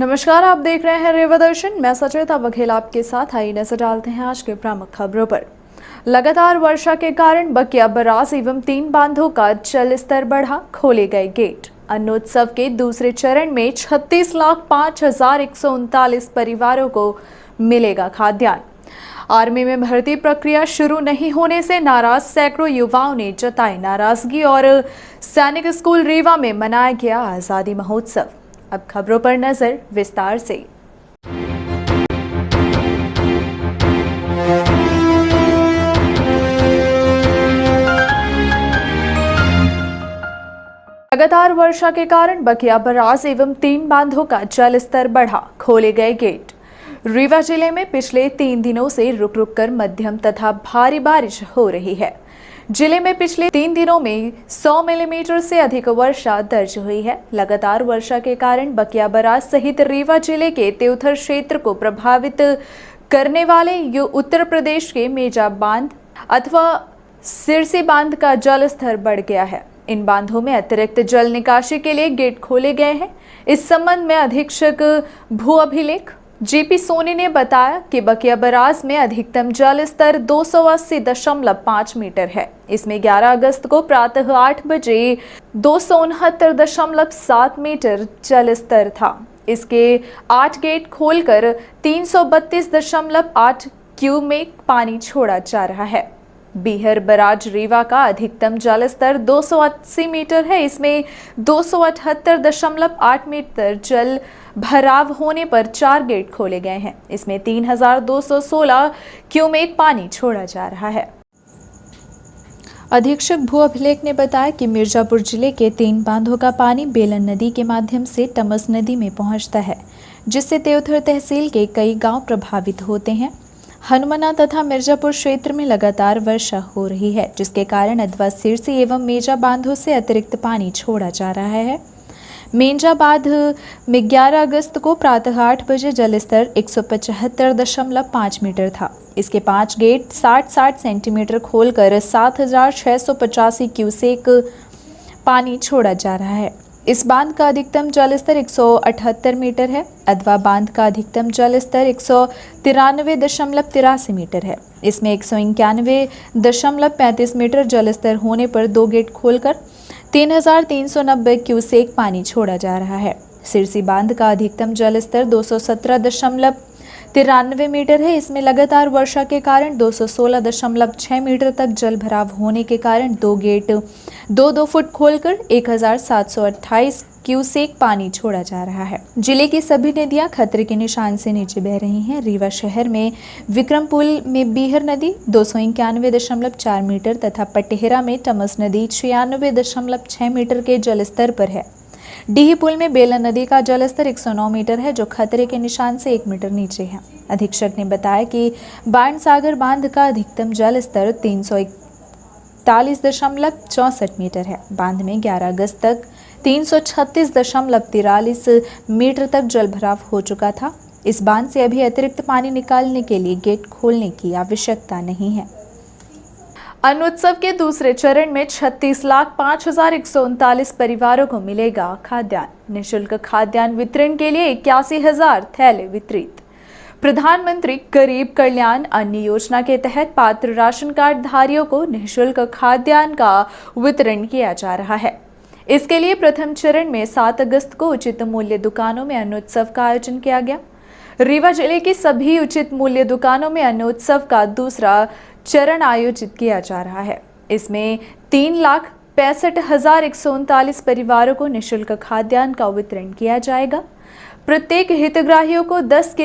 नमस्कार, आप देख रहे हैं रेवा दर्शन। मैं सचेता बघेल आपके साथ। आइए नजर डालते हैं आज के प्रमुख खबरों पर। लगातार वर्षा के कारण बकिया बराज एवं 3 बांधों का जल स्तर बढ़ा, खोले गए गेट। अन्नोत्सव के दूसरे चरण में 36,05,139 परिवारों को मिलेगा खाद्यान्न। आर्मी में भर्ती प्रक्रिया शुरू नहीं होने से नाराज सैकड़ों युवाओं ने जताई नाराजगी और सैनिक स्कूल रीवा में मनाया गया आजादी महोत्सव। अब खबरों पर नजर विस्तार से। लगातार वर्षा के कारण बकिया बराज एवं 3 बांधों का जल स्तर बढ़ा, खोले गए गेट। रीवा जिले में पिछले 3 दिनों से रुक रुक कर मध्यम तथा भारी बारिश हो रही है। जिले में पिछले 3 दिनों में 100 मिलीमीटर से अधिक वर्षा दर्ज हुई है। लगातार वर्षा के कारण बकिया बराज सहित रीवा जिले के त्योथर क्षेत्र को प्रभावित करने वाले उत्तर प्रदेश के मेजा बांध अथवा सिरसी बांध का जल स्तर बढ़ गया है। इन बांधों में अतिरिक्त जल निकासी के लिए गेट खोले गए हैं। इस संबंध में अधीक्षक भू अभिलेख जीपी सोनी ने बताया कि बकिया बराज में अधिकतम जल स्तर 280.5 मीटर है। इसमें 11 अगस्त को प्रातः 8 बजे 269.7 मीटर जल स्तर था। इसके 8 गेट खोलकर 332.8 क्यूमेक पानी छोड़ा जा रहा है। बीहर बराज रीवा का अधिकतम जल स्तर 280 मीटर है। इसमें 278.8 मीटर जल भराव होने पर 4 गेट खोले गए हैं। इसमें 3,216 क्यूमेक पानी छोड़ा जा रहा है। अधीक्षक भू अभिलेख ने बताया कि मिर्जापुर जिले के 3 बांधों का पानी बेलन नदी के माध्यम से टमस नदी में पहुंचता है, जिससे त्योथर तहसील के कई गांव प्रभावित होते हैं। हनुमना तथा मिर्जापुर क्षेत्र में लगातार वर्षा हो रही है, जिसके कारण अधवा सिरसी एवं मेजा बांधों से अतिरिक्त पानी छोड़ा जा रहा है। मेंजा बांध में 11 अगस्त को प्रातः 8 बजे जलस्तर 175.5 मीटर था। इसके 5 गेट 60-60 सेंटीमीटर खोलकर 7,685 क्यूसेक पानी छोड़ा जा रहा है। इस बांध का अधिकतम जलस्तर 178 मीटर है। अधवा बांध का अधिकतम जलस्तर 193.83 मीटर है। इसमें 191.35 मीटर जलस्तर होने पर 2 गेट खोलकर 3,390 क्यूसेक पानी छोड़ा जा रहा है। सिरसी बांध का अधिकतम जलस्तर 217.93 मीटर है। इसमें लगातार वर्षा के कारण 216.6 मीटर तक जल भराव होने के कारण 2 गेट 2-2 फुट खोलकर 1,728 क्यूसेक पानी छोड़ा जा रहा है। जिले की सभी नदियां खतरे के निशान से नीचे बह रही हैं। रीवा शहर में विक्रमपुल में बीहर नदी 291.4 मीटर तथा पटेहरा में टमस नदी 96.6 मीटर के जलस्तर पर है। डीही पुल में बेलन नदी का जलस्तर 109 मीटर है, जो खतरे के निशान से 1 मीटर नीचे है। अधीक्षक ने बताया कि बाण सागर बांध का अधिकतम जल स्तर 341.64 मीटर है। बांध में 11 अगस्त तक 336.43 मीटर तक जल भराव हो चुका था। इस बांध से अभी अतिरिक्त पानी निकालने के लिए गेट खोलने की आवश्यकता नहीं है। अन्नोत्सव के दूसरे चरण में 36,05,139 परिवारों को मिलेगा खाद्यान्न। निःशुल्क खाद्यान्न वितरण के लिए 81,000 थैले वितरित। प्रधानमंत्री गरीब कल्याण अन्न योजना के तहत पात्र राशन कार्ड धारियों को निःशुल्क खाद्यान्न का वितरण किया जा रहा है। इसके लिए प्रथम चरण में 7 अगस्त को उचित मूल्य दुकानों में अन्नोत्सव का आयोजन किया गया। रीवा जिले की सभी उचित मूल्य दुकानों में अन्नोत्सव का दूसरा चरण आयोजित किया जा रहा है। इसमें 3,65,139 परिवारों को निःशुल्क खाद्यान्न का वितरण किया जाएगा। प्रत्येक हितग्राहियों को 10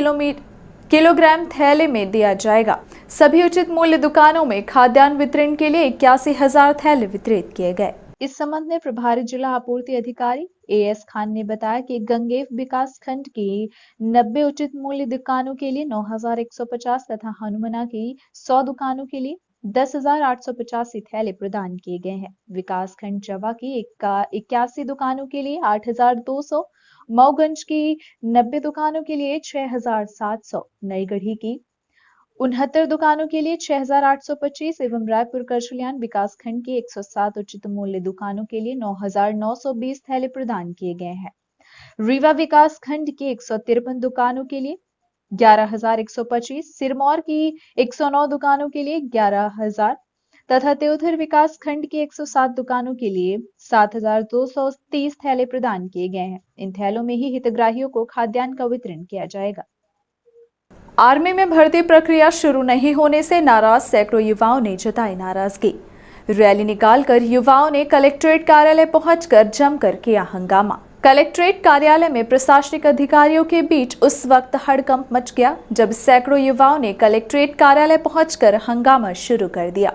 किलोग्राम थैले में दिया जाएगा। सभी उचित मूल्य दुकानों में खाद्यान्न वितरण के लिए 81,000 थैले वितरित किए गए। इस संबंध में प्रभारी जिला आपूर्ति अधिकारी एएस खान ने बताया कि गंगेव विकास खंड की 90 उचित मूल्य दुकानों के लिए 9,150 तथा हनुमना की 100 दुकानों के लिए 10,885 थैले प्रदान किए गए हैं। विकास खंड जवा की 81 दुकानों के लिए 8,200, मऊगंज की 90 दुकानों के लिए 6,700, नईगढ़ी की 69 दुकानों के लिए 6,825 एवं रायपुर करछुलियान विकास खंड की 107 उचित मूल्य दुकानों के लिए 9,920 थैले प्रदान किए गए हैं। रीवा विकास खंड के 153 दुकानों के लिए 11,125, सिरमौर की 109 दुकानों के लिए 11,000 तथा त्योथर विकास खंड की 107 दुकानों के लिए 7,230 थैले प्रदान किए गए हैं। इन थैलों में ही हितग्राहियों को खाद्यान्न का वितरण किया जाएगा। आर्मी में भर्ती प्रक्रिया शुरू नहीं होने से नाराज सैकड़ों युवाओं ने जताई नाराजगी। रैली निकालकर युवाओं ने कलेक्ट्रेट कार्यालय पहुंचकर जमकर किया हंगामा। कलेक्ट्रेट कार्यालय में प्रशासनिक अधिकारियों के बीच उस वक्त हड़कंप मच गया जब सैकड़ों युवाओं ने कलेक्ट्रेट कार्यालय पहुंचकर हंगामा शुरू कर दिया।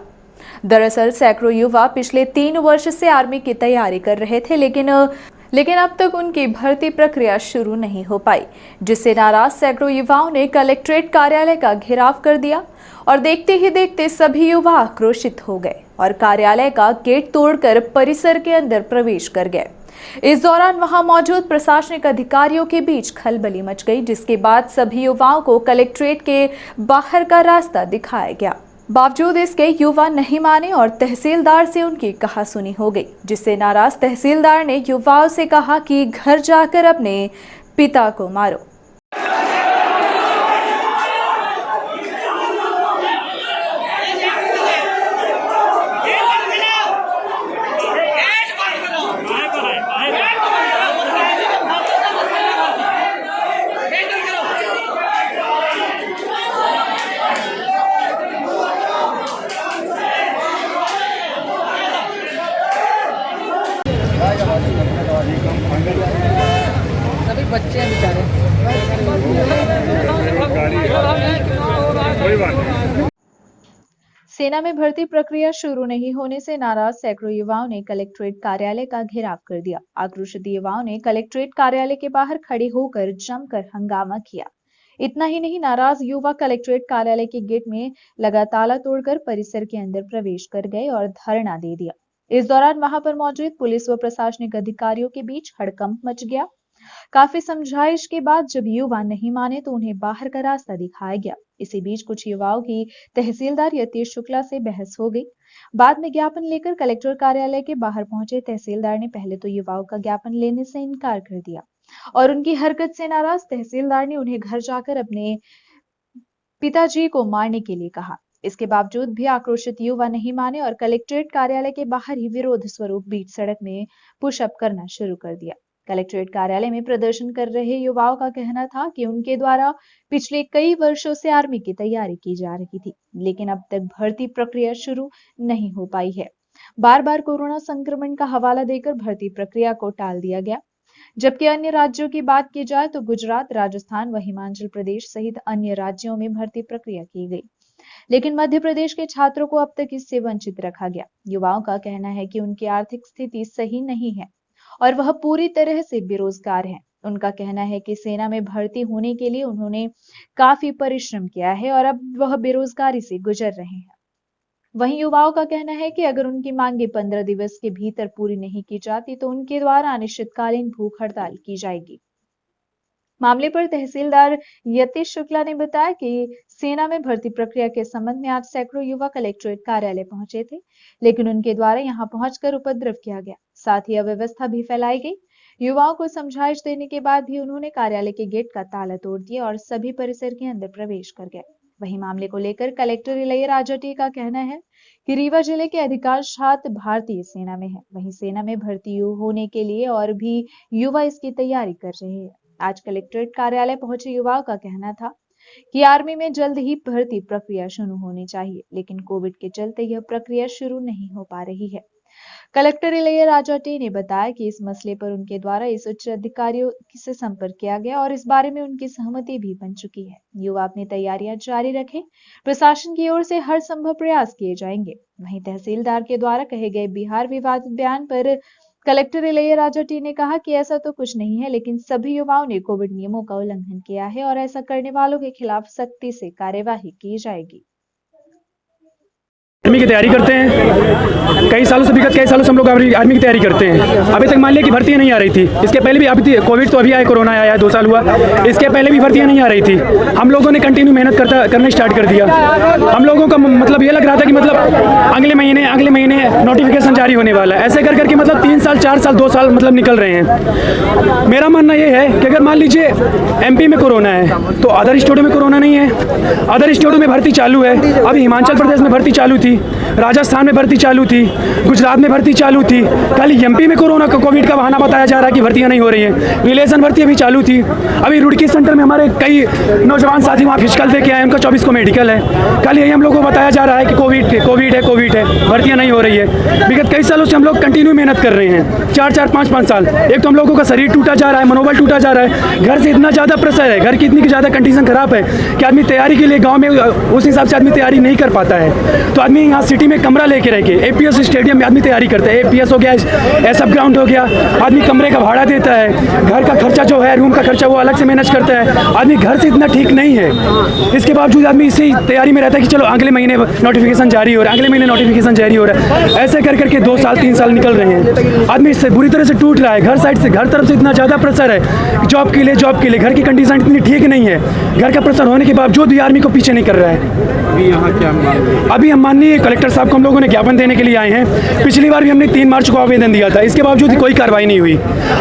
दरअसल सैकड़ों युवा पिछले 3 वर्ष से आर्मी की तैयारी कर रहे थे, लेकिन अब तक उनकी भर्ती प्रक्रिया शुरू नहीं हो पाई, जिससे नाराज सैकड़ों युवाओं ने कलेक्ट्रेट कार्यालय का घेराव कर दिया और देखते ही देखते सभी युवा आक्रोशित हो गए और कार्यालय का गेट तोड़कर परिसर के अंदर प्रवेश कर गए। इस दौरान वहां मौजूद प्रशासनिक अधिकारियों के बीच खलबली मच गई, जिसके बाद सभी युवाओं को कलेक्ट्रेट के बाहर का रास्ता दिखाया गया। बावजूद इसके युवा नहीं माने और तहसीलदार से उनकी कहासुनी हो गई, जिससे नाराज तहसीलदार ने युवाओं से कहा कि घर जाकर अपने पिता को मारो। सभी बच्चे हैं बेचारे। सेना में भर्ती प्रक्रिया शुरू नहीं होने से नाराज सैकड़ों युवाओं ने कलेक्ट्रेट कार्यालय का घेराव कर दिया। आक्रोशित युवाओं ने कलेक्ट्रेट कार्यालय के बाहर खड़े होकर जमकर हंगामा किया। इतना ही नहीं, नाराज युवा कलेक्ट्रेट कार्यालय के गेट में लगा ताला तोड़कर परिसर के अंदर प्रवेश कर गए और धरना दे दिया। इस दौरान वहां पर मौजूद पुलिस व प्रशासनिक अधिकारियों के बीच हड़कंप मच गया। काफी समझाइश के बाद जब युवा नहीं माने तो उन्हें बाहर का रास्ता दिखाया गया। इसी बीच कुछ युवाओं की तहसीलदार यतीश शुक्ला से बहस हो गई। बाद में ज्ञापन लेकर कलेक्टर कार्यालय के बाहर पहुंचे तहसीलदार ने पहले तो युवाओं का ज्ञापन लेने से इनकार कर दिया और उनकी हरकत से नाराज तहसीलदार ने उन्हें घर जाकर अपने पिताजी को मारने के लिए कहा। इसके बावजूद भी आक्रोशित युवा नहीं माने और कलेक्ट्रेट कार्यालय के बाहर ही विरोध स्वरूप बीच सड़क में पुशअप करना शुरू कर दिया। कलेक्ट्रेट कार्यालय में प्रदर्शन कर रहे युवाओं का कहना था कि उनके द्वारा पिछले कई वर्षों से आर्मी की तैयारी की जा रही थी, लेकिन अब तक भर्ती प्रक्रिया शुरू नहीं हो पाई है। बार बार कोरोना संक्रमण का हवाला देकर भर्ती प्रक्रिया को टाल दिया गया। जबकि अन्य राज्यों की बात की जाए तो गुजरात, राजस्थान व हिमाचल प्रदेश सहित अन्य राज्यों में भर्ती प्रक्रिया की गई, लेकिन मध्य प्रदेश के छात्रों को अब तक इससे वंचित रखा गया। युवाओं का कहना है कि उनकी आर्थिक स्थिति सही नहीं है और वह पूरी तरह से बेरोजगार हैं। उनका कहना है कि सेना में भर्ती होने के लिए उन्होंने काफी परिश्रम किया है और अब वह बेरोजगारी से गुजर रहे हैं। वहीं युवाओं का कहना है कि अगर उनकी मांगे 15 दिवस के भीतर पूरी नहीं की जाती तो उनके द्वारा अनिश्चितकालीन भूख हड़ताल की जाएगी। मामले पर तहसीलदार यतीश शुक्ला ने बताया कि सेना में भर्ती प्रक्रिया के संबंध में आज सैकड़ों युवा कलेक्ट्रेट कार्यालय पहुंचे थे, लेकिन उनके द्वारा यहां पहुंचकर उपद्रव किया गया, साथ ही अव्यवस्था भी फैलाई गई। युवाओं को समझाइश देने के बाद भी उन्होंने कार्यालय के गेट का ताला तोड़ दिया और सभी परिसर के अंदर प्रवेश कर गए। वहीं मामले को लेकर कलेक्टर इलैया राजौटी का कहना है कि रीवा जिले के अधिकांश छात्र भारतीय सेना में है। वहीं सेना में भर्ती होने के लिए और भी युवा इसकी तैयारी कर रहे हैं। आज कलेक्ट्रेट कार्यालय पहुंचे युवाओं का कहना था कि आर्मी में जल्द ही भर्ती प्रक्रिया शुरू होनी चाहिए, लेकिन कोविड के चलते यह प्रक्रिया शुरू नहीं हो पा रही है। कलेक्टर इलैया राजौटी ने बताया कि इस मसले पर उनके द्वारा इस उच्च अधिकारियों से संपर्क किया गया और इस बारे में उनकी सहमति भी बन चुकी है। युवा अपनी तैयारियां जारी रखें, प्रशासन की ओर से हर संभव प्रयास किए जाएंगे। वहीं तहसीलदार के द्वारा कहे गए बिहार विवादित बयान पर कलेक्टर इलैया राजौटी ने कहा कि ऐसा तो कुछ नहीं है, लेकिन सभी युवाओं ने कोविड नियमों का उल्लंघन किया है और ऐसा करने वालों के खिलाफ सख्ती से कार्यवाही की जाएगी। आर्मी की तैयारी करते हैं। कई सालों से विगत कई सालों से हम लोग आर्मी की तैयारी करते हैं। अभी तक मान लिया कि भर्ती नहीं आ रही थी। इसके पहले भी अभी कोविड तो अभी आया, कोरोना आया 2 साल हुआ, इसके पहले भी भर्तियाँ नहीं आ रही थी। हम लोगों ने कंटिन्यू मेहनत करना स्टार्ट कर दिया। हम लोगों का मतलब ये लग रहा था कि मतलब अगले महीने नोटिफिकेशन जारी होने वाला है। ऐसे कर करके मतलब 3 साल 4 साल 2 साल मतलब निकल रहे हैं। मेरा मानना ये है कि अगर मान लीजिए MP में कोरोना है तो अदर स्टेटों में कोरोना नहीं है। अदर स्टेटों में भर्ती चालू है। अभी हिमाचल प्रदेश में भर्ती चालू थी, राजस्थान में भर्ती चालू थी, गुजरात में भर्ती चालू थी। खाली MP में कोरोना कोविड का बहाना बताया जा रहा है कि भर्तियाँ नहीं हो रही हैं। रिलेशन भर्ती अभी चालू थी। अभी रुड़की सेंटर में हमारे कई नौजवान साथी वहाँ फिजिकल दे के आए, उनका 24 को मेडिकल है। कल यही हम लोगों को बताया जा रहा है कि कोविड है, भर्तियाँ नहीं हो रही है। विगत कई सालों से हम लोग कंटिन्यू मेहनत कर रहे हैं, 4-4 5-5 साल। एक तो हम लोगों का शरीर टूटा जा रहा है, मनोबल टूटा जा रहा है, घर से इतना ज़्यादा प्रेशर है, घर की इतनी ज़्यादा कंडीशन खराब है कि आदमी तैयारी के लिए गाँव में उस हिसाब से आदमी तैयारी नहीं कर पाता है। तो आदमी यहाँ सिटी में कमरा लेके रह के APS स्टेडियम में आदमी तैयारी करता है। APS हो गया, SF ग्राउंड हो गया, आदमी कमरे का भाड़ा देता है, घर का खर्चा जो है रूम का खर्चा वो अलग से मैनेज करता है। आदमी घर से इतना ठीक नहीं है, इसके बावजूद आदमी इसी तैयारी में रहता है कि चलो अगले महीने नोटिफिकेशन जारी हो रहा है, अगले महीने नोटिफिकेशन जारी हो रहा है। ऐसे कर करके 2 साल 3 साल निकल रहे हैं। आदमी इससे बुरी तरह से टूट रहा है। घर तरफ से इतना ज़्यादा प्रेशर है, जॉब के लिए घर की कंडीशन इतनी ठीक नहीं है। घर का प्रेशर होने के बावजूद भी आर्मी को पीछे नहीं कर रहा है। अभी यहाँ क्या अभी हम माननीय कलेक्टर साहब को हम लोगों ने ज्ञापन देने के लिए आए हैं। पिछली बार भी हमने 3 मार्च को आवेदन दिया था, इसके बावजूद कोई कार्रवाई नहीं हुई।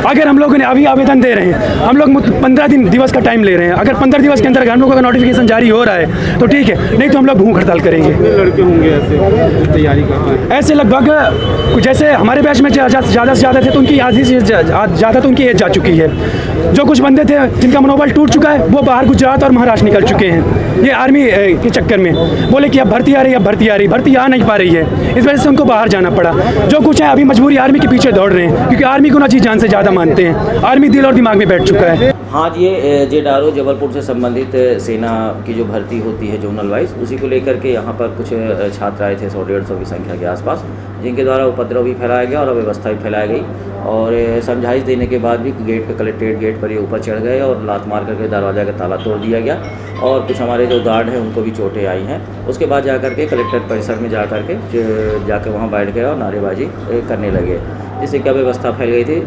अगर हम लोगों ने अभी आवेदन दे रहे हैं, हम लोग 15 दिवस का टाइम ले रहे हैं। अगर 15 दिवस के अंदर हम लोगों का नोटिफिकेशन जारी हो रहा है तो ठीक है, नहीं तो हम लोग भूख हड़ताल करेंगे। लड़के होंगे ऐसे तैयारी का? ऐसे लगभग जैसे हमारे बैच में ज़्यादा से ज़्यादा थे तो उनकी आधी से ज़्यादा तो उनकी एज जा चुकी है। जो कुछ बंदे थे जिनका मनोबल टूट चुका है वो बाहर गुजरात और महाराष्ट्र निकल चुके हैं। ये आर्मी के चक्कर में बोले कि अब भर्ती आ रही है, भर्ती आ नहीं पा रही है, इस वजह से उनको बाहर जाना पड़ा। जो कुछ है अभी मजबूरी आर्मी के पीछे दौड़ रहे हैं, क्योंकि आर्मी को ना जी जान से ज़्यादा मानते हैं। आर्मी दिल और दिमाग में बैठ चुका है। हाँ, ये JDRO जबलपुर से संबंधित सेना की जो भर्ती होती है जोनल वाइज, उसी को लेकर के यहाँ पर कुछ छात्र आए थे 100-150 की संख्या के आसपास, जिनके द्वारा उपद्रव भी फैलाया गया और अव्यवस्था भी फैलाई गई। और समझाइश देने के बाद भी गेट पे, कलेक्ट्रेट गेट पर ये ऊपर चढ़ गए और लात मार करके दरवाज़ा का ताला तोड़ दिया गया। और कुछ हमारे जो गार्ड हैं उनको भी चोटें आई हैं। उसके बाद जाकर के कलेक्ट्रेट परिसर में जाकर वहाँ बैठ गए और नारेबाजी करने लगे, जिससे क्या व्यवस्था फैल गई थी।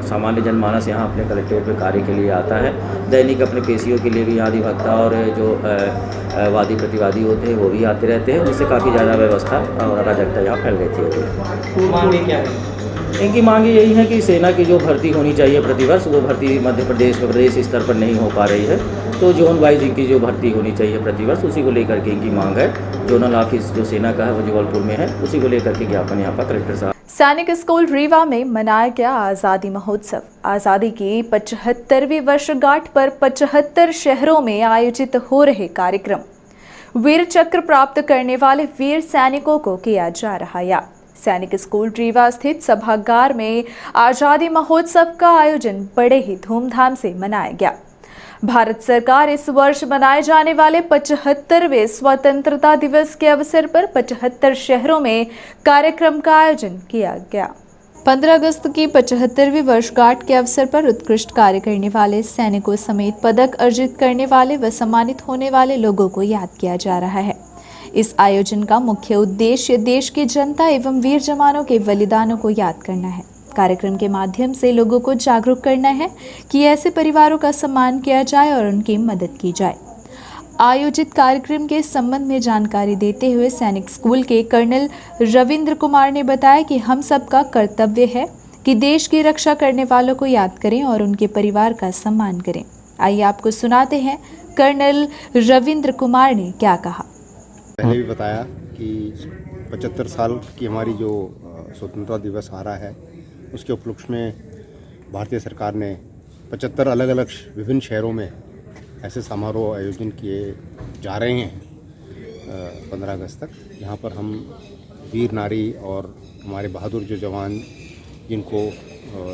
सामान्य जनमानस यहाँ अपने कलेक्ट्रेट में कार्य के लिए आता है, दैनिक अपने पेशियों के लिए भी यहाँ अधिवक्ता और जो वादी प्रतिवादी होते हैं वो भी आते रहते हैं, जिससे काफ़ी ज़्यादा व्यवस्था और अराजकता यहाँ फैल गई थी। मांगे क्या है? इनकी मांग यही है कि सेना की जो भर्ती होनी चाहिए प्रतिवर्ष, वो भर्ती मध्य प्रदेश स्तर पर नहीं हो पा रही है। तो जोन वाइज इनकी जो भर्ती होनी चाहिए प्रतिवर्ष, उसी को लेकर के इनकी मांग है। जोनल ऑफिस जो सेना का है वो जबलपुर में है, उसी को लेकर के ज्ञापन यहाँ पर कलेक्टर साहब। सैनिक स्कूल रीवा में मनाया गया आज़ादी महोत्सव। आज़ादी की 75वीं वर्षगांठ पर 75 शहरों में आयोजित हो रहे कार्यक्रम वीर चक्र प्राप्त करने वाले वीर सैनिकों को किया जा रहा याद। सैनिक स्कूल रीवा स्थित सभागार में आज़ादी महोत्सव का आयोजन बड़े ही धूमधाम से मनाया गया। भारत सरकार इस वर्ष मनाए जाने वाले 75वें स्वतंत्रता दिवस के अवसर पर 75 शहरों में कार्यक्रम का आयोजन किया गया। 15 अगस्त की 75वीं वर्षगांठ के अवसर पर उत्कृष्ट कार्य करने वाले सैनिकों समेत पदक अर्जित करने वाले व सम्मानित होने वाले लोगों को याद किया जा रहा है। इस आयोजन का मुख्य उद्देश्य देश की जनता एवं वीर जवानों के बलिदानों को याद करना है। कार्यक्रम के माध्यम से लोगों को जागरूक करना है कि ऐसे परिवारों का सम्मान किया जाए और उनकी मदद की जाए। आयोजित कार्यक्रम के संबंध में जानकारी देते हुए सैनिक स्कूल के कर्नल रविंद्र कुमार ने बताया कि हम सबका कर्तव्य है कि देश की रक्षा करने वालों को याद करें और उनके परिवार का सम्मान करें। आइए आपको सुनाते हैं कर्नल रविंद्र कुमार ने क्या कहा। पहले भी बताया कि 75 साल की हमारी जो स्वतंत्रता दिवस आ रहा है, उसके उपलक्ष्य में भारतीय सरकार ने 75 अलग अलग विभिन्न शहरों में ऐसे समारोह आयोजन किए जा रहे हैं 15 अगस्त तक, जहां पर हम वीर नारी और हमारे बहादुर जो जवान जिनको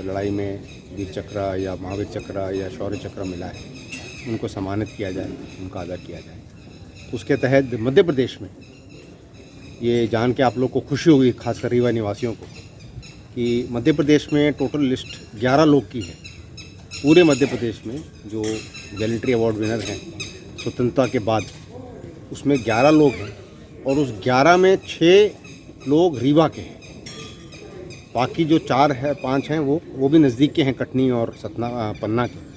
लड़ाई में वीर चक्र या महावीर चक्र या शौर्य चक्र मिला है, उनको सम्मानित किया जाए, उनका आदर किया जाए। उसके तहत मध्य प्रदेश में ये जान के आप लोग को खुशी होगी, खासकर रीवा निवासियों को, कि मध्य प्रदेश में टोटल लिस्ट 11 लोग की है। पूरे मध्य प्रदेश में जो गैलेंट्री अवार्ड विनर हैं स्वतंत्रता के बाद, उसमें 11 लोग हैं और उस 11 में 6 लोग रीवा के हैं। बाकी जो 5 हैं वो भी नज़दीक के हैं, कटनी और पन्ना के।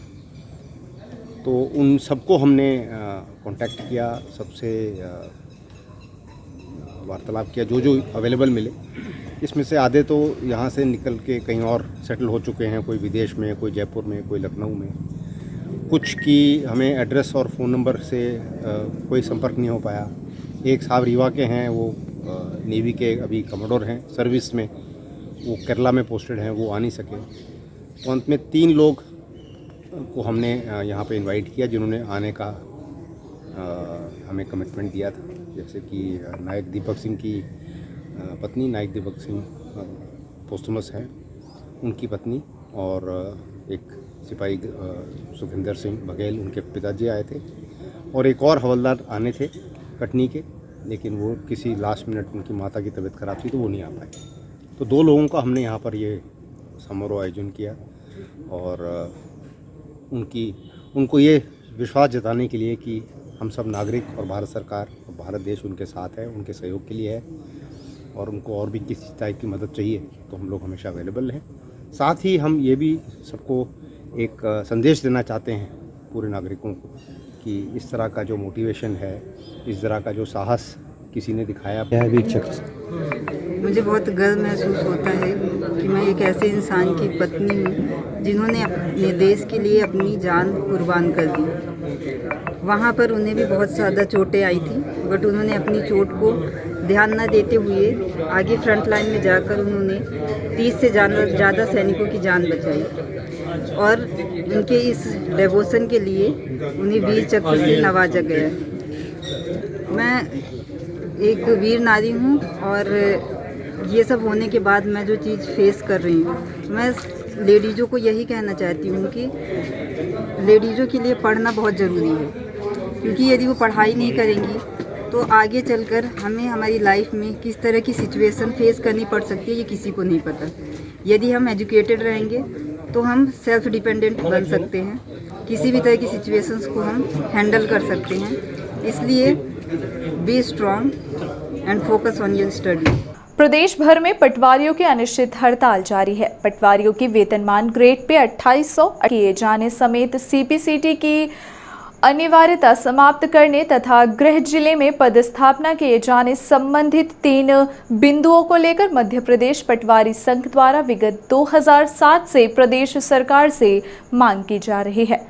तो उन सबको हमने कांटेक्ट किया, सबसे वार्तालाप किया जो अवेलेबल मिले। इसमें से आधे तो यहाँ से निकल के कहीं और सेटल हो चुके हैं, कोई विदेश में, कोई जयपुर में, कोई लखनऊ में। कुछ की हमें एड्रेस और फ़ोन नंबर से कोई संपर्क नहीं हो पाया। एक साहब रीवा के हैं, वो नेवी के अभी कमोडोर हैं सर्विस में, वो केरला में पोस्टेड हैं, वो आ नहीं सके। तो अंत में 3 लोग को हमने यहाँ पे इनवाइट किया जिन्होंने आने का हमें कमिटमेंट दिया था। जैसे कि नायक दीपक सिंह की पत्नी, नायक दीपक सिंह पोस्टमस हैं, उनकी पत्नी, और एक सिपाही सुखिंदर सिंह बघेल, उनके पिताजी आए थे, और एक और हवलदार आने थे कटनी के, लेकिन वो किसी लास्ट मिनट उनकी माता की तबीयत खराब थी तो वो नहीं आ पाए। तो 2 लोगों का हमने यहाँ पर ये समारोह आयोजन किया, और उनको ये विश्वास जताने के लिए कि हम सब नागरिक और भारत सरकार और भारत देश उनके साथ है, उनके सहयोग के लिए है, और उनको और भी किसी टाइप की मदद चाहिए तो हम लोग हमेशा अवेलेबल हैं। साथ ही हम ये भी सबको एक संदेश देना चाहते हैं पूरे नागरिकों को कि इस तरह का जो मोटिवेशन है, इस तरह का जो साहस किसी ने दिखाया है वीर चक्र। मुझे बहुत गर्व महसूस होता है कि मैं एक ऐसे इंसान की पत्नी हूँ जिन्होंने अपने देश के लिए अपनी जान कुर्बान कर दी। वहाँ पर उन्हें भी बहुत ज़्यादा चोटें आई थी, बट उन्होंने अपनी चोट को ध्यान न देते हुए आगे फ्रंट लाइन में जाकर उन्होंने 30 से ज़्यादा सैनिकों की जान बचाई, और उनके इस डेवोशन के लिए उन्हें वीर चक्र से नवाजा गया। मैं एक वीर नारी हूँ, और ये सब होने के बाद मैं जो चीज़ फेस कर रही हूँ, मैं लेडीज़ों को यही कहना चाहती हूँ कि लेडीज़ों के लिए पढ़ना बहुत ज़रूरी है, क्योंकि यदि वो पढ़ाई नहीं करेंगी तो आगे चलकर हमें हमारी लाइफ में किस तरह की सिचुएशन फेस करनी पड़ सकती है ये किसी को नहीं पता। यदि हम एजुकेटेड रहेंगे तो हम सेल्फ डिपेंडेंट बन सकते हैं, किसी भी तरह की सिचुएशंस को हम हैंडल कर सकते हैं। इसलिए be strong and focus on your study. प्रदेश भर में पटवारियों की अनिश्चित हड़ताल जारी है। पटवारियों की वेतनमान ग्रेड पे 2800 किए जाने समेत सीपीसीटी की अनिवार्यता समाप्त करने तथा गृह जिले में पदस्थापना किए जाने संबंधित 3 बिंदुओं को लेकर मध्य प्रदेश पटवारी संघ द्वारा विगत 2007 से प्रदेश सरकार से मांग की जा रही है।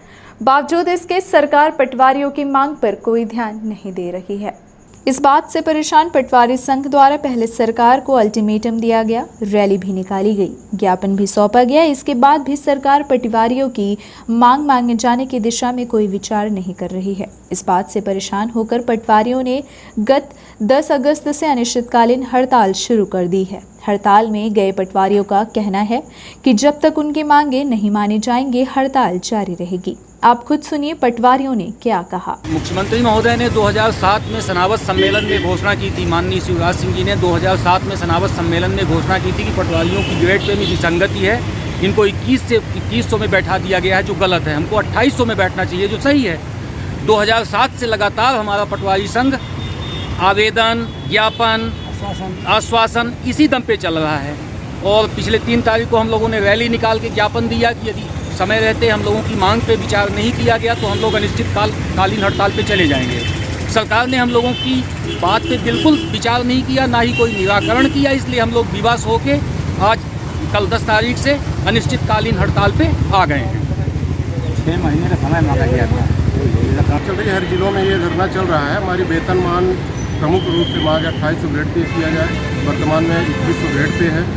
बावजूद इसके सरकार पटवारियों की मांग पर कोई ध्यान नहीं दे रही है। इस बात से परेशान पटवारी संघ द्वारा पहले सरकार को अल्टीमेटम दिया गया, रैली भी निकाली गई, ज्ञापन भी सौंपा गया। इसके बाद भी सरकार पटवारियों की मांग मांगे जाने की दिशा में कोई विचार नहीं कर रही है। इस बात से परेशान होकर पटवारियों ने गत 10 अगस्त से अनिश्चितकालीन हड़ताल शुरू कर दी है। हड़ताल में गए पटवारियों का कहना है कि जब तक उनकी मांगे नहीं मानी जाएंगे, हड़ताल जारी रहेगी। आप खुद सुनिए पटवारियों ने क्या कहा। मुख्यमंत्री महोदय ने 2007 में सनावत सम्मेलन में घोषणा की थी, माननीय शिवराज सिंह जी ने 2007 में सनावत सम्मेलन में घोषणा की थी कि पटवारियों की ग्रेड पे भी विसंगति है, इनको 21 से 2100 में बैठा दिया गया है जो गलत है, हमको 2800 में बैठना चाहिए जो सही है। 2007 से लगातार हमारा पटवारी संघ आवेदन, ज्ञापन, आश्वासन इसी दम पे चल रहा है, और पिछले 3 तारीख को हम लोगों ने रैली निकाल के ज्ञापन दिया कि यदि समय रहते हम लोगों की मांग पे विचार नहीं किया गया तो हम लोग अनिश्चितकालीन हड़ताल पे चले जाएंगे। सरकार ने हम लोगों की बात पे बिल्कुल विचार नहीं किया, ना ही कोई निराकरण किया, इसलिए हम लोग विवश होके आज कल 10 तारीख से अनिश्चितकालीन हड़ताल पे आ गए हैं। 6 महीने का समय मांगा गया था। चल रही हर जिलों में ये धरना चल रहा है। हमारी वेतनमान प्रमुख रूप से मांग 2800 ग्रेड पे किया जाए, वर्तमान में 2100 ग्रेड पे है,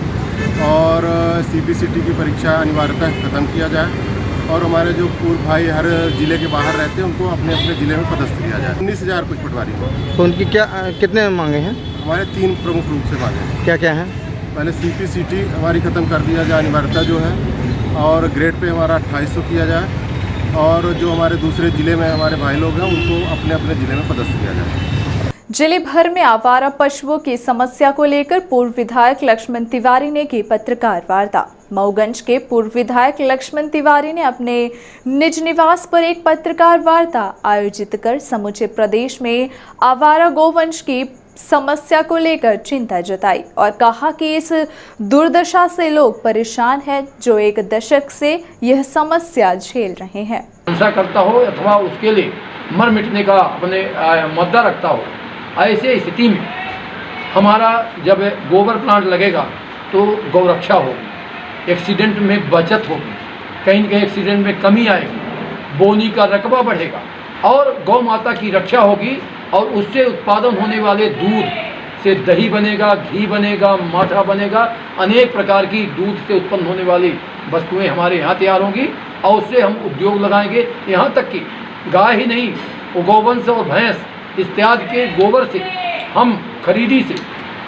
और सीपीसीटी की परीक्षा अनिवार्यता ख़त्म किया जाए, और हमारे जो पूर्व भाई हर जिले के बाहर रहते हैं उनको अपने अपने ज़िले में पदस्थ किया जाए। 19,000 कुछ पटवारी को। तो उनकी कितने मांगे हैं? हमारे 3 प्रमुख रूप से मांगे हैं। क्या क्या हैं? पहले सीपीसीटी हमारी ख़त्म कर दिया जाए, अनिवार्यता जो है, और ग्रेड पे हमारा 2800 किया जाए, और जो हमारे दूसरे ज़िले में हमारे भाई लोग हैं उनको अपने अपने ज़िले में पदस्थ किया जाए। जिले भर में आवारा पशुओं की समस्या को लेकर पूर्व विधायक लक्ष्मण तिवारी ने की पत्रकार वार्ता। मऊगंज के पूर्व विधायक लक्ष्मण तिवारी ने अपने निज निवास पर एक पत्रकार वार्ता आयोजित कर समूचे प्रदेश में आवारा गोवंश की समस्या को लेकर चिंता जताई और कहा कि इस दुर्दशा से लोग परेशान हैं जो एक दशक से यह समस्या झेल रहे हैं। हिंसा करता हो अथवा उसके लिए मर मिटने का अपने मुद्दा रखता हो, ऐसे स्थिति में हमारा जब गोबर प्लांट लगेगा तो गौरक्षा होगी, एक्सीडेंट में बचत होगी, कहीं न कहीं एक्सीडेंट में कमी आएगी, बोनी का रकबा बढ़ेगा और गौ माता की रक्षा होगी और उससे उत्पादन होने वाले दूध से दही बनेगा, घी बनेगा, माठा बनेगा, अनेक प्रकार की दूध से उत्पन्न होने वाली वस्तुएं हमारे यहाँ तैयार होंगी और उससे हम उद्योग लगाएंगे। यहाँ तक कि गाय ही नहीं, वो गौवंश और भैंस इत्यादि के गोबर से हम खरीदी से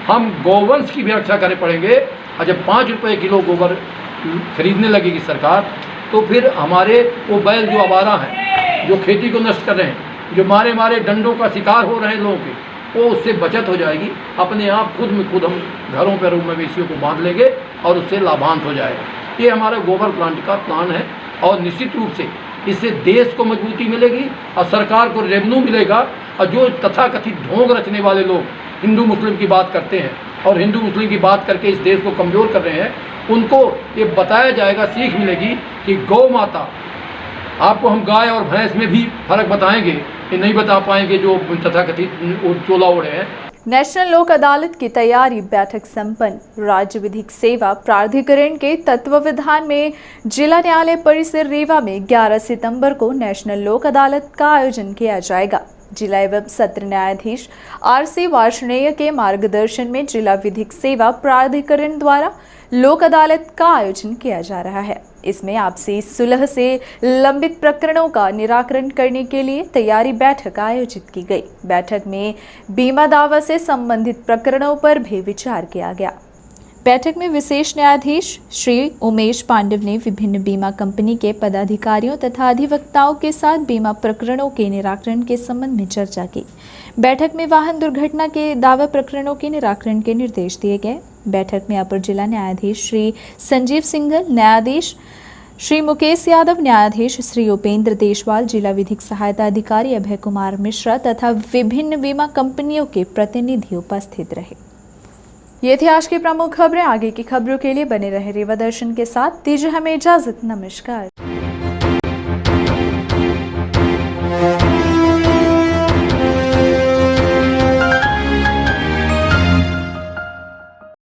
हम गौवंश की भी रक्षा करने पड़ेंगे। और जब 5 रुपये किलो गोबर खरीदने लगेगी सरकार तो फिर हमारे वो बैल जो आवारा हैं, जो खेती को नष्ट कर रहे हैं, जो मारे मारे डंडों का शिकार हो रहे हैं लोगों के, वो उससे बचत हो जाएगी। अपने आप खुद में खुद हम घरों पर मवेशियों को बांध लेंगे और उससे लाभांश हो जाएगा। ये हमारा गोबर प्लांट का प्लान है और निश्चित रूप से इससे देश को मजबूती मिलेगी और सरकार को रेवेन्यू मिलेगा। और जो तथाकथित ढोंग रचने वाले लोग हिंदू मुस्लिम की बात करते हैं और हिंदू मुस्लिम की बात करके इस देश को कमज़ोर कर रहे हैं, उनको ये बताया जाएगा, सीख मिलेगी कि गौ माता, आपको हम गाय और भैंस में भी फर्क बताएंगे, ये नहीं बता पाएंगे जो तथाकथित चोला ओढ़े हैं। नेशनल लोक अदालत की तैयारी बैठक संपन्न। राज्य विधिक सेवा प्राधिकरण के तत्वावधान में जिला न्यायालय परिसर रीवा में 11 सितंबर को नेशनल लोक अदालत का आयोजन किया जाएगा। जिला एवं सत्र न्यायाधीश RC वार्ष्णेय के मार्गदर्शन में जिला विधिक सेवा प्राधिकरण द्वारा लोक अदालत का आयोजन किया जा रहा है। इसमें आपसी सुलह से लंबित प्रकरणों का निराकरण करने के लिए तैयारी बैठक आयोजित की गई। बैठक में बीमा दावा से संबंधित प्रकरणों पर भी विचार किया गया। बैठक में विशेष न्यायाधीश श्री उमेश पांडव ने विभिन्न बीमा कंपनी के पदाधिकारियों तथा अधिवक्ताओं के साथ बीमा प्रकरणों के निराकरण के संबंध में चर्चा की। बैठक में वाहन दुर्घटना के दावा प्रकरणों के निराकरण के निर्देश दिए गए। बैठक में अपर जिला न्यायाधीश श्री संजीव सिंघल, न्यायाधीश श्री मुकेश यादव, न्यायाधीश श्री उपेंद्र देशवाल, जिला विधिक सहायता अधिकारी अभय कुमार मिश्रा तथा विभिन्न बीमा कंपनियों के प्रतिनिधि उपस्थित रहे। ये थी आज की प्रमुख खबरें। आगे की खबरों के लिए बने रहे रीवा दर्शन के साथ। दीजिए हमें इजाजत। नमस्कार।